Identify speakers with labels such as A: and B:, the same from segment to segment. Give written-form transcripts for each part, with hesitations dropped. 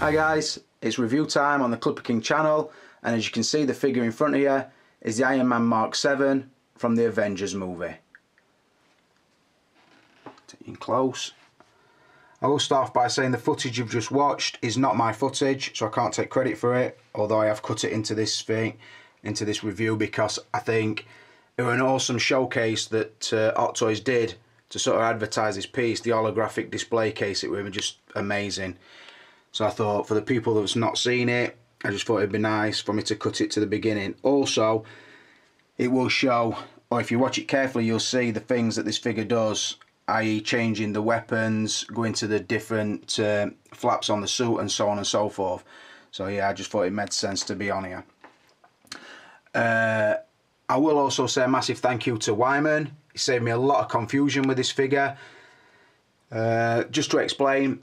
A: Hi guys, it's review time on the Clipper King channel, and as you can see, the figure in front of you is the Iron Man Mark 7 from the Avengers movie. Take you in close. I will start off by saying the footage you've just watched is not my footage, so I can't take credit for it, although I have cut it into this thing, into this review, because I think it was an awesome showcase that Hot Toys did to sort of advertise this piece. The holographic display case, it was just amazing. So I thought, for the people that's not seen it, I just thought it'd be nice for me to cut it to the beginning. Also, it will show, or if you watch it carefully, you'll see the things that this figure does, i.e. changing the weapons, going to the different flaps on the suit and so on and so forth. So yeah, I just thought it made sense to be on here. I will also say a massive thank you to Wyman. He saved me a lot of confusion with this figure. Just to explain,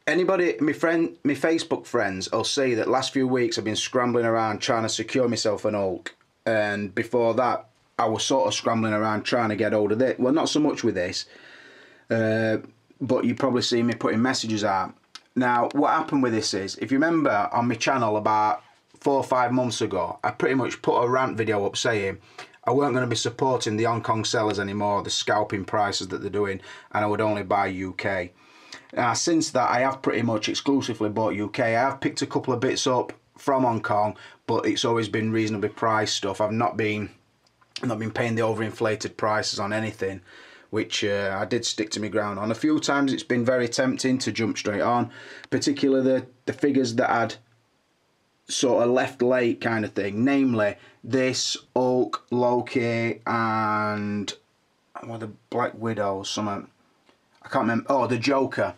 A: anybody, my Facebook friends will see that last few weeks I've been scrambling around trying to secure myself an Hulk, and before that I was sort of scrambling around trying to get hold of it. Well, not so much with this, but you probably see me putting messages out. Now, what happened with this is, if you remember on my channel about 4 or 5 months ago, I pretty much put a rant video up saying I weren't going to be supporting the Hong Kong sellers anymore, the scalping prices that they're doing, and I would only buy UK. Since that, I have pretty much exclusively bought UK. I have picked a couple of bits up from Hong Kong, but it's always been reasonably priced stuff. I've not been paying the overinflated prices on anything, which I did stick to my ground on. A few times it's been very tempting to jump straight on, particularly the figures that I'd sort of left late kind of thing, namely this, Hulk, Loki, and what, the Black Widow, something, I can't remember, oh, the Joker.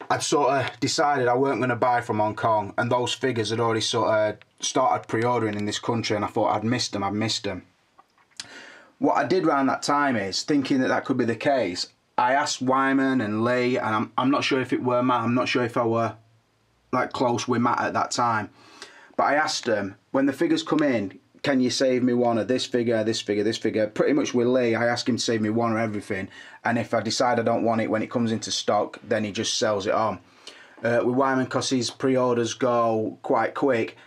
A: I'd sort of decided I weren't going to buy from Hong Kong, and those figures had already sort of started pre-ordering in this country, and I thought I'd missed them. What I did around that time is, thinking that that could be the case, I asked Wyman and Lee, and I'm not sure if it were Matt, I'm not sure if I were like close with Matt at that time, but I asked them, when the figures come in, can you save me one of this figure, this figure, this figure? Pretty much with Lee, I ask him to save me one of everything, and if I decide I don't want it when it comes into stock, then he just sells it on. With Wyman, because his pre-orders go quite quick,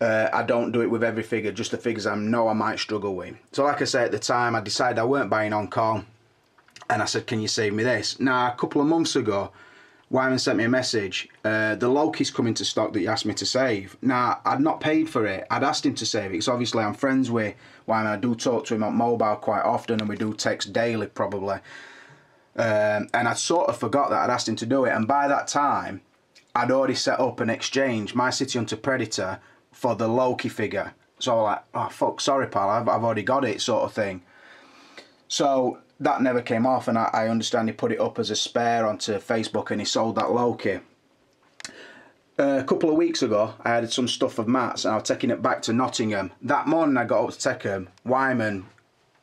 A: I don't do it with every figure, just the figures I know I might struggle with. So like I said, at the time, I decided I weren't buying Hong Kong, and I said, can you save me this? Now, a couple of months ago, Wyman sent me a message. The Loki's coming to stock that you asked me to save. Now, I'd not paid for it. I'd asked him to save it, because obviously I'm friends with Wyman. I do talk to him on mobile quite often, and we do text daily probably. And I sort of forgot that I'd asked him to do it. And by that time, I'd already set up an exchange, my City Hunter Predator, for the Loki figure. So I was like, oh fuck, sorry pal, I've already got it, sort of thing. So that never came off, and I understand he put it up as a spare onto Facebook, and he sold that Loki. A couple of weeks ago, I had some stuff of Matt's, and I was taking it back to Nottingham. That morning I got up to take him, Wyman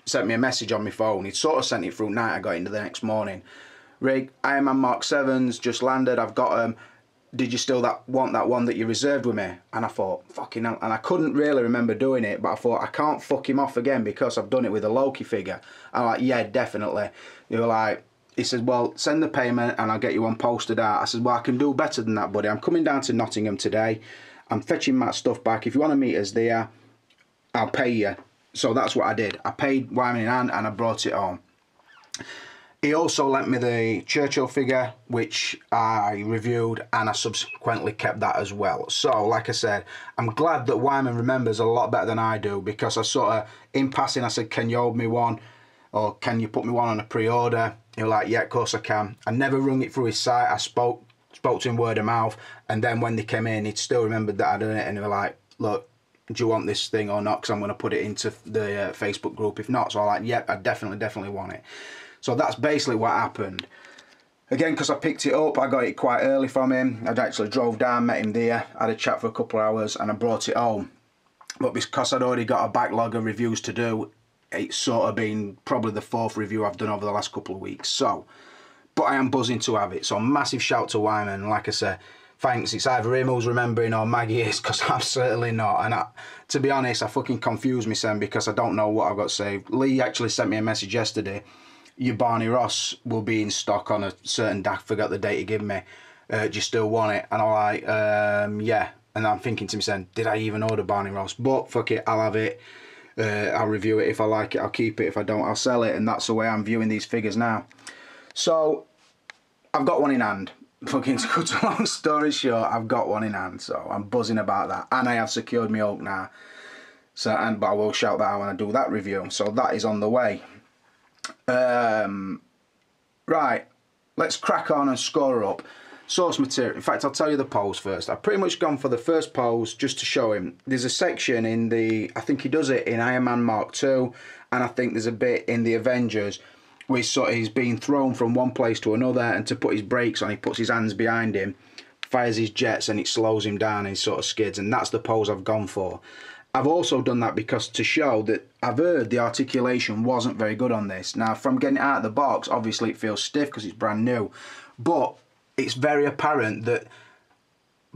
A: sent me a message on my phone. He'd sort of sent it through night, I got into the next morning. Rig, Iron Man Mark 7's just landed, I've got them. Did you still want that one that you reserved with me? And I thought, fucking hell. And I couldn't really remember doing it, but I thought, I can't fuck him off again because I've done it with a Loki figure. I'm like, yeah, definitely. They were like, he said, well, send the payment and I'll get you one posted out. I said, well, I can do better than that, buddy. I'm coming down to Nottingham today. I'm fetching my stuff back. If you want to meet us there, I'll pay you. So that's what I did. I paid Wyman in hand and I brought it home. He also lent me the Churchill figure, which I reviewed, and I subsequently kept that as well. So, like I said, I'm glad that Wyman remembers a lot better than I do, because I sort of, in passing, I said, can you hold me one? Or can you put me one on a pre-order? He was like, yeah, of course I can. I never rung it through his site. I spoke to him word of mouth, and then when they came in, he'd still remembered that I'd done it, and he was like, look, do you want this thing or not? Because I'm going to put it into the Facebook group. If not, so I'm like, yep, I definitely want it. So that's basically what happened. Again, because I picked it up, I got it quite early from him. I'd actually drove down, met him there, had a chat for a couple of hours, and I brought it home. But because I'd already got a backlog of reviews to do, it's sort of been probably the 4th review I've done over the last couple of weeks. So, but I am buzzing to have it. So massive shout to Wyman. Like I said, thanks. It's either him who's remembering or Maggie is, because I'm certainly not. And to be honest, I fucking confused myself because I don't know what I've got saved. Lee actually sent me a message yesterday. Your Barney Ross will be in stock on a certain day. I forgot the date he gave me. Do you still want it? And I'm like, yeah. And I'm thinking to myself, did I even order Barney Ross? But fuck it, I'll have it. I'll review it. If I like it, I'll keep it. If I don't, I'll sell it. And that's the way I'm viewing these figures now. So I've got one in hand. Fucking to cut a long story short, I've got one in hand. So I'm buzzing about that. And I have secured my oak now. So, but I will shout that out when I do that review. So that is on the way. Right, let's crack on and score her up. Source material. In fact, I'll tell you the pose first. I've pretty much gone for the first pose just to show him. There's a section in the, I think he does it in Iron Man Mark II, and I think there's a bit in the Avengers where he's being thrown from one place to another, and to put his brakes on, he puts his hands behind him, fires his jets, and it slows him down and he sort of skids, and that's the pose I've gone for. I've also done that because to show that I've heard the articulation wasn't very good on this. Now, from getting it out of the box, obviously it feels stiff because it's brand new, but it's very apparent that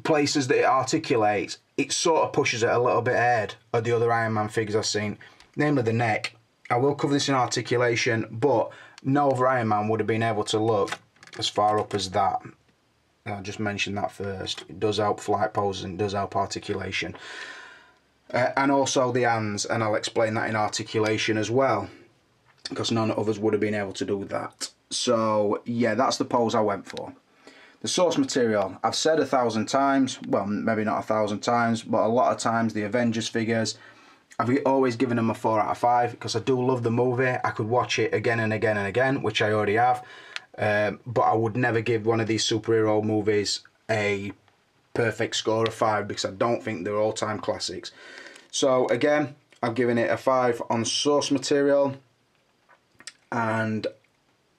A: places that it articulates, it sort of pushes it a little bit ahead of the other Iron Man figures I've seen, namely the neck. I will cover this in articulation, but no other Iron Man would have been able to look as far up as that. I'll just mention that first. It does help flight poses and it does help articulation. And also the hands, and I'll explain that in articulation as well, because none of us would have been able to do that. So yeah, that's the pose I went for. The source material, I've said 1,000 times, well maybe not 1,000 times, but a lot of times the Avengers figures, I've always given them a 4 out of 5 because I do love the movie. I could watch it again and again and again, which I already have, but I would never give one of these superhero movies a perfect score of 5 because I don't think they're all-time classics. So again, I've given it a 5 on source material, and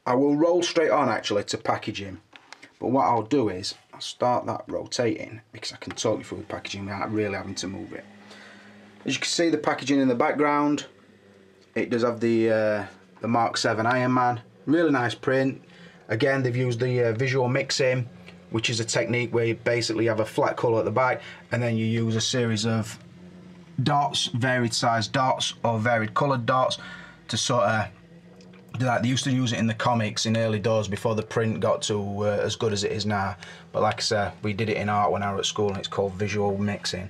A: I will roll straight on actually to packaging. But what I'll do is I'll start that rotating because I can talk you through the packaging without really having to move it. As you can see, the packaging in the background, it does have the Mark 7 Iron Man. Really nice print. Again, they've used the visual mixing, which is a technique where you basically have a flat colour at the back and then you use a series of dots, varied sized dots or varied coloured dots to sort of do that. They used to use it in the comics in early doors before the print got to as good as it is now. But like I said, we did it in art when I was at school and it's called visual mixing.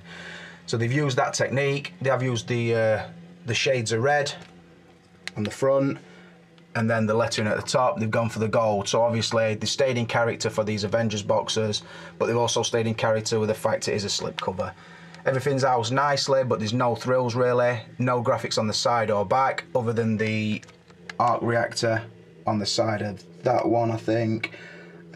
A: So they've used that technique. They have used the shades of red on the front, and then the lettering at the top, they've gone for the gold. So obviously they stayed in character for these Avengers boxes, but they've also stayed in character with the fact it is a slipcover. Everything's housed nicely, but there's no thrills really, no graphics on the side or back, other than the arc reactor on the side of that one, I think.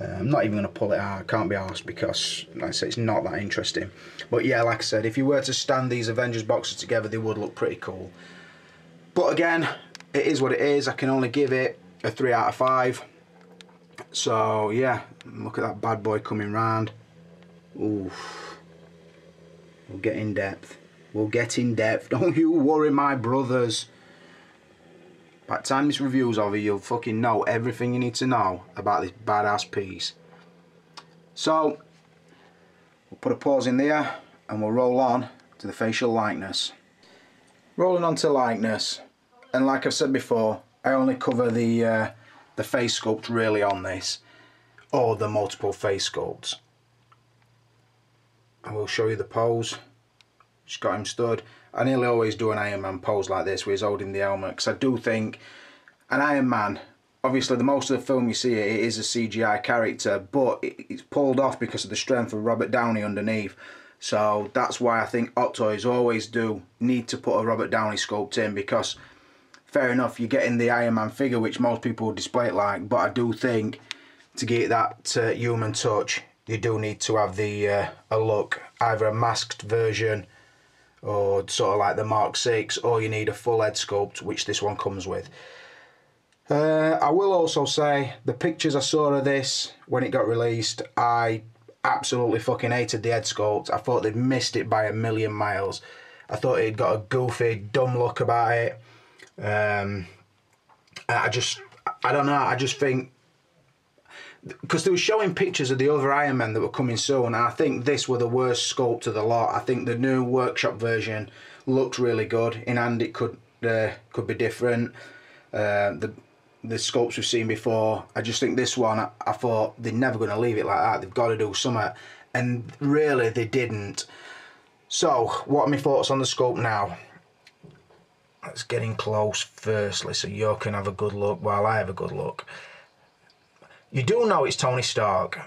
A: I'm not even going to pull it out, I can't be arsed because, like I say, it's not that interesting. But yeah, like I said, if you were to stand these Avengers boxes together, they would look pretty cool. But again, it is what it is. I can only give it a 3 out of 5. So yeah, look at that bad boy coming round. Oof. We'll get in depth. We'll get in depth. Don't you worry, my brothers. By the time this review's over, you'll fucking know everything you need to know about this badass piece. So, we'll put a pause in there and we'll roll on to the facial likeness. Rolling on to likeness, and like I've said before, I only cover the face sculpt really on this, or the multiple face sculpts. I will show you the pose. Just got him stood. I nearly always do an Iron Man pose like this where he's holding the helmet, because I do think an Iron Man, obviously the most of the film you see it is a CGI character, but it's pulled off because of the strength of Robert Downey underneath. So that's why I think Hot Toys always do need to put a Robert Downey sculpt in, because fair enough, you're getting the Iron Man figure, which most people would display it like, but I do think to get that human touch, you do need to have the a look, either a masked version or sort of like the Mark 6, or you need a full head sculpt, which this one comes with. I will also say, the pictures I saw of this when it got released, I absolutely fucking hated the head sculpt. I thought they'd missed it by a million miles. I thought it got a goofy, dumb look about it. And I don't know, I just think, because they were showing pictures of the other Iron Men that were coming soon, and I think this were the worst sculpt of the lot. I think the new workshop version looked really good. In hand it could be different. The the sculpts we've seen before. I just think this one, I thought they're never going to leave it like that. They've got to do something, and really they didn't. So what are my thoughts on the sculpt now? Let's get in close firstly so you can have a good look while I have a good look. You do know it's Tony Stark,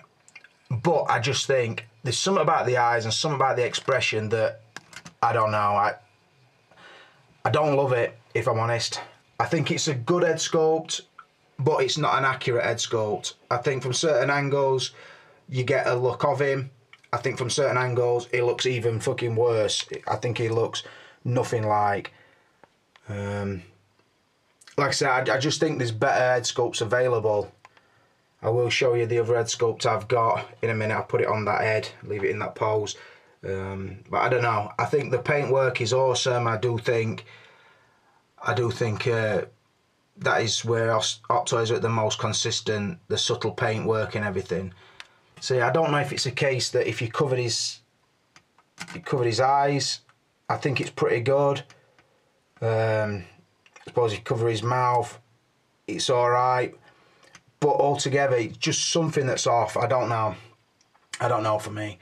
A: but I just think there's something about the eyes and something about the expression that I don't know. I don't love it, if I'm honest. I think it's a good head sculpt, but it's not an accurate head sculpt. I think from certain angles you get a look of him. I think from certain angles it looks even fucking worse. I think he looks nothing like. Like I said, I just think there's better head sculpts available. I will show you the other head sculpt I've got in a minute. I'll put it on that head, leave it in that pose. But I don't know. I think the paintwork is awesome. I do think that is where Hot Toys are at the most consistent, the subtle paintwork and everything. So yeah, I don't know if it's a case that if you covered his eyes, I think it's pretty good. I suppose if you cover his mouth, it's alright. But altogether, it's just something that's off. I don't know. I don't know for me.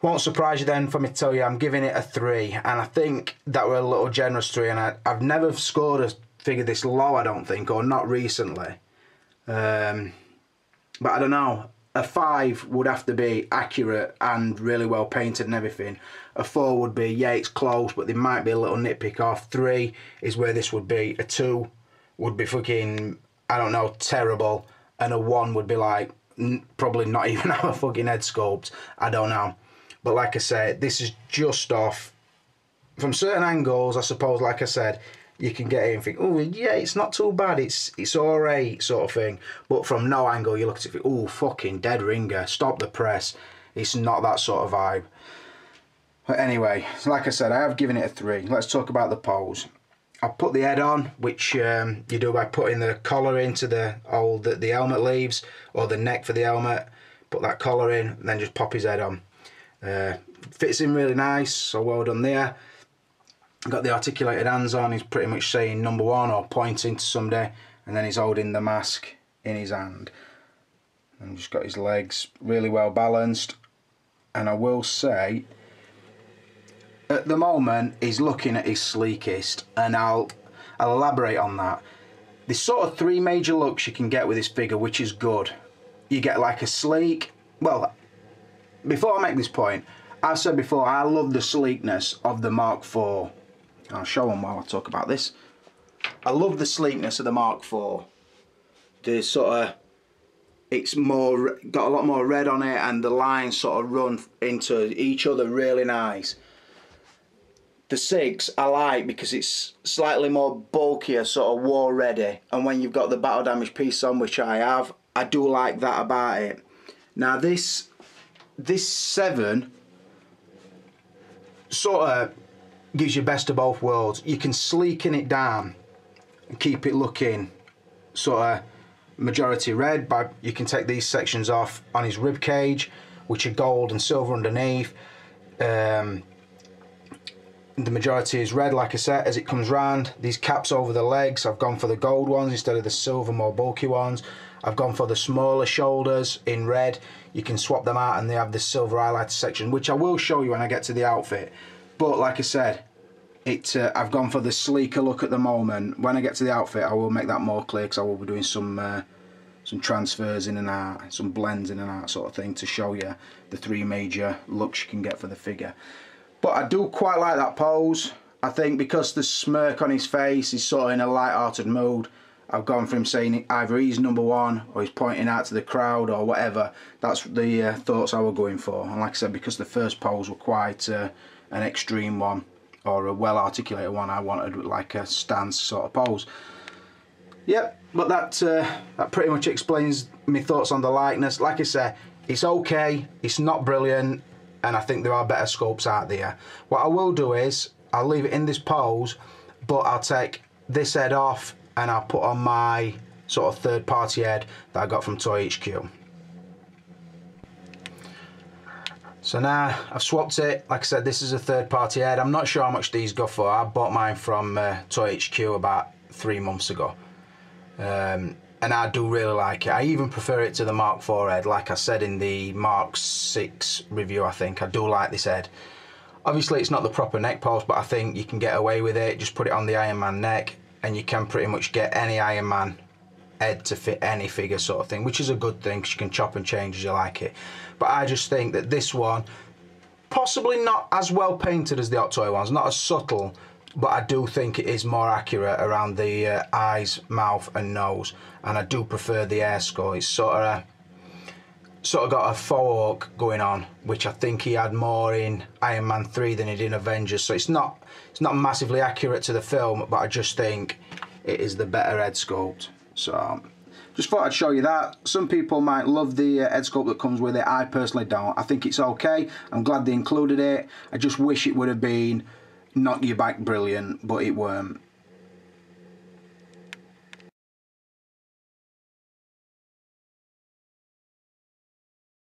A: Won't surprise you then for me to tell you I'm giving it a 3. And I think that were a little generous 3. And I've never scored a figure this low, I don't think, or not recently. But I don't know. A 5 would have to be accurate and really well painted and everything. A 4 would be, yeah, it's close, but there might be a little nitpick off. 3 is where this would be. A 2 would be fucking, I don't know, terrible. And a 1 would be like, probably not even have a fucking head sculpt. I don't know. But like I said, this is just off. From certain angles, I suppose, like I said, you can get it and think, oh, yeah, it's not too bad. It's alright, sort of thing. But from no angle, you look at it and think, oh, fucking dead ringer. Stop the press. It's not that sort of vibe. But anyway, like I said, I have given it a 3. Let's talk about the pose. I put the head on, which you do by putting the collar into the helmet leaves, or the neck for the helmet. Put that collar in, and then just pop his head on. Fits in really nice, so well done there. Got the articulated hands on. He's pretty much saying number 1 or pointing to somebody, and then he's holding the mask in his hand. And just got his legs really well balanced. And I will say, at the moment, he's looking at his sleekest, and I'll elaborate on that. There's sort of 3 major looks you can get with this figure, which is good. You get like a sleek, well, before I make this point, I've said before, I love the sleekness of the Mark IV. I'll show them while I talk about this. I love the sleekness of the Mark IV. The sort of, it's more, got a lot more red on it, and the lines sort of run into each other really nice. The 6 I like because it's slightly more bulkier, sort of war ready, and when you've got the battle damage piece on, which I have, I do like that about it. Now this 7 sort of gives you best of both worlds. You can sleeken it down and keep it looking sort of majority red, but you can take these sections off on his rib cage, which are gold and silver underneath. The majority is red, like I said, as it comes round. These caps over the legs, I've gone for the gold ones instead of the silver, more bulky ones. I've gone for the smaller shoulders in red. You can swap them out and they have the silver highlighter section, which I will show you when I get to the outfit. But like I said, I've gone for the sleeker look at the moment. When I get to the outfit, I will make that more clear, because I will be doing some transfers in and out, some blends in and out sort of thing, to show you the 3 major looks you can get for the figure. But I do quite like that pose. I think because the smirk on his face is sort of in a light-hearted mood, I've gone for him saying either he's number 1 or he's pointing out to the crowd or whatever. That's the thoughts I were going for. And like I said, because the first pose were quite an extreme one, or a well-articulated one, I wanted like a stance sort of pose. Yep, but that pretty much explains my thoughts on the likeness. Like I said, it's okay, it's not brilliant, and I think there are better sculpts out there. What I will do is, I'll leave it in this pose, but I'll take this head off and I'll put on my sort of third-party head that I got from Toy HQ. So now I've swapped it. Like I said, this is a third-party head. I'm not sure how much these go for. I bought mine from Toy HQ about 3 months ago. And I do really like it. I even prefer it to the Mark IV head. Like I said in the Mark VI review, I think I do like this head. Obviously it's not the proper neck post, but I think you can get away with it. Just put it on the Iron Man neck and you can pretty much get any Iron Man head to fit any figure sort of thing, which is a good thing because you can chop and change as you like it. But I just think that this one, possibly not as well painted as the Hot Toy ones, not as subtle, but I do think it is more accurate around the eyes, mouth and nose, and I do prefer the hair sculpt. It's sort of got a faux hawk going on, which I think he had more in Iron Man 3 than he did in Avengers, so it's not massively accurate to the film, but I just think it is the better head sculpt. So just thought I'd show you that. Some people might love the head sculpt that comes with it. I personally don't. I think it's okay. I'm glad they included it. I just wish it would have been knock you back brilliant, but it weren't.